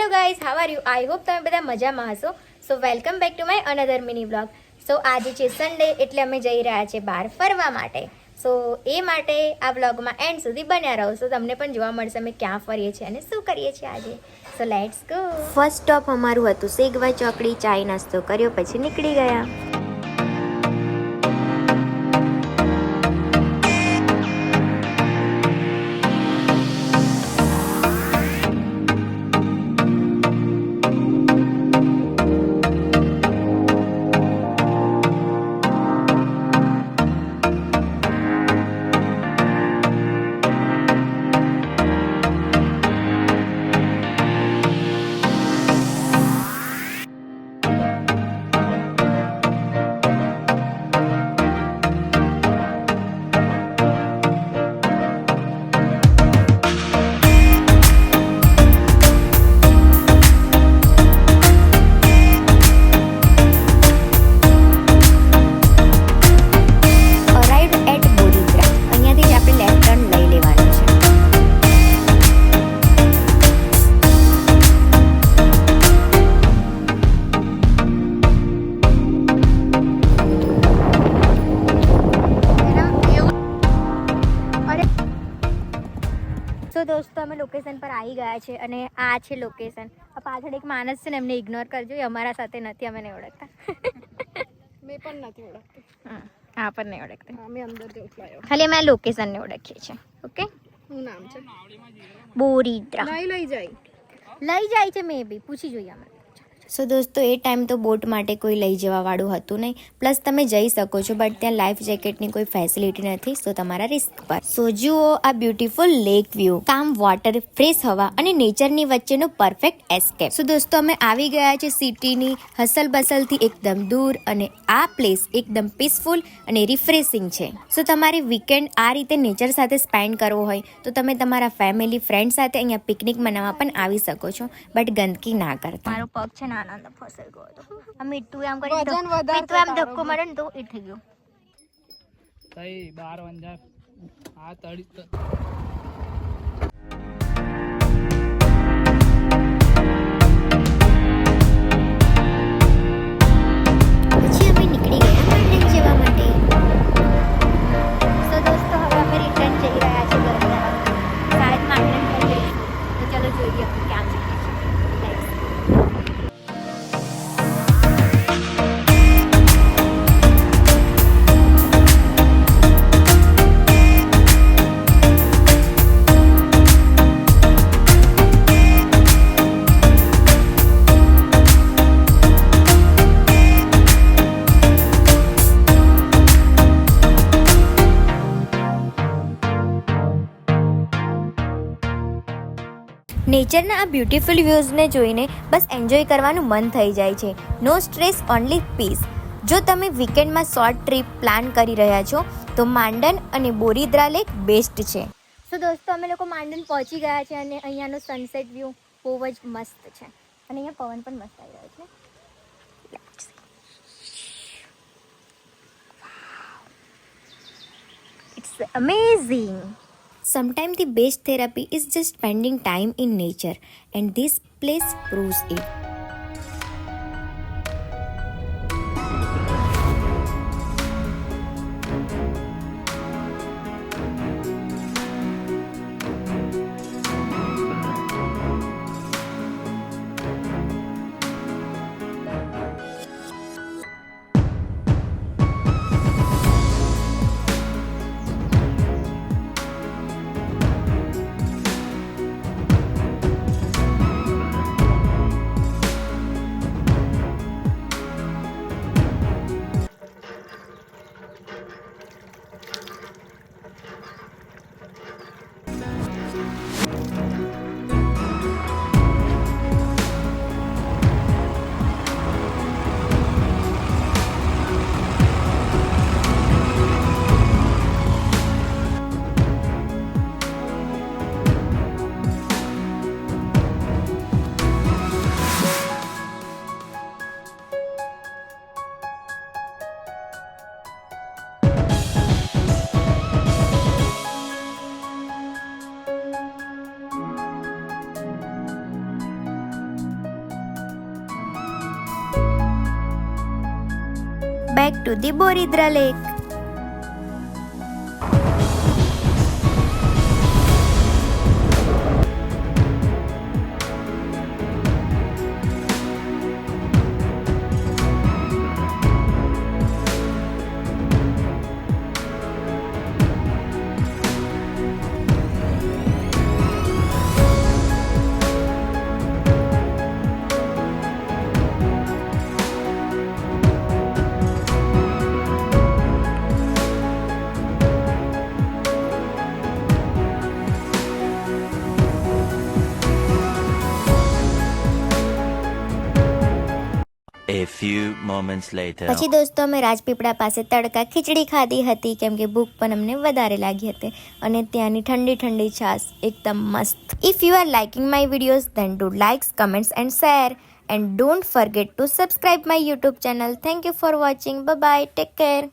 Hello guys, how are you? I hope તમે બધા મજામાં હશો. So welcome back to my another mini vlog. So આજે છે સન્ડે, એટલે અમે જઈ રહ્યા છીએ બહાર ફરવા માટે. સો એ માટે આ વ્લોગમાં એન્ડ સુધી બન્યા રહો. સો તમને પણ જોવા મળશે અમે ક્યાં ફરીએ છીએ અને શું કરીએ છીએ આજે. So let's go. First stop અમારું હતું સેગવા ચોકડી. ચાય નાસ્તો કર્યો પછી નીકળી ગયા. તો દોસ્તો અમે લોકેશન પર આવી ગયા છે અને આ છે લોકેશન. આ પાછળ એક માણસ છે ને, એમને ઇગ્નોર કરજો, એ અમારા સાથે નથી, અમે નહીં ઓળખતા. મેં પણ નથી ઓળખતી. હા પણ નહીં ઓળખતા, અમે અંદર જવું લાયો. ખાલી અમે આ લોકેશનને ઓળખીએ છીએ. ઓકે, શું નામ છે? બોરીદ્રા. લઈ જાય છે, મે બી પૂછી જોઈએ અમે. સો દોસ્તો એ ટાઈમ તો બોટ માટે કોઈ લઈ જવા વાળું હતું નહીં. પ્લસ તમે જઈ શકો છો બટ ત્યાં લાઈફ જેકેટની કોઈ ફેસિલિટી નથી. સો તમારા રિસ્ક પર. સો જુઓ આ બ્યુટીફુલ લેક વ્યૂ, કામ વોટર, ફ્રેશ હવા અને નેચરની વચ્ચેનો પરફેક્ટ એસ્કેપ. સો દોસ્તો અમે આવી ગયા છે સિટીની હસલ બસલથી એકદમ દૂર, અને આ પ્લેસ એકદમ પીસફુલ અને રિફ્રેશિંગ છે. સો તમારી વીકેન્ડ આ રીતે નેચર સાથે સ્પેન્ડ કરવો હોય તો તમે તમારા ફેમિલી ફ્રેન્ડ સાથે અહીંયા પિકનિક મનાવવા પણ આવી શકો છો, બટ ગંદકી ના કરતા. મારો પગ છે ને આનંદ ફસાઈ ગયો હતો. આ મીઠું આમ કરી વજન વધારે મીઠું આમ ધક્કો મારે ને તો એ થઈ ગયો. તઈ 12 વંજાર આ તળી પછી અમે નીકળી ગયા માંડલ જવા માટે. સો દોસ્તો હવે અમે રિટર્ન જઈ રહ્યા છીએ ઘર તરફ. શાયદ માંડલ થઈ જઈશું, તો ચલો જોઈએ અમે ક્યાં જઈએ છીએ. નેચરના આ બ્યુટીફુલ વ્યૂઝને જોઈને બસ એન્જોય કરવાનું મન થઈ જાય છે. નો સ્ટ્રેસ, ઓનલી પીસ. જો તમે વીકેન્ડમાં શોર્ટ ટ્રીપ પ્લાન કરી રહ્યા છો તો માંડન અને બોરીદ્રા લેક બેસ્ટ છે. સો દોસ્તો અમે લોકો માંડન પહોંચી ગયા છે અને અહીંયાનો સનસેટ વ્યૂ બહુ જ મસ્ત છે અને અહીંયા પવન પણ મસ્ત આવી રહ્યો છે. It's amazing. Sometimes the best therapy is just spending time in nature, and this place proves it. Back to the Boridra lake. A few moments later. પછી દોસ્તો અમે રાજપીપળા પાસે તડકા ખીચડી ખાધી હતી કેમ કે ભૂખ પણ અમને વધારે લાગી હતી અને ત્યાંની ઠંડી ઠંડી છાશ એકદમ મસ્ત. If you are liking my videos then do likes, comments and share and don't forget to subscribe my YouTube channel. Thank you for watching. Bye bye. Take care.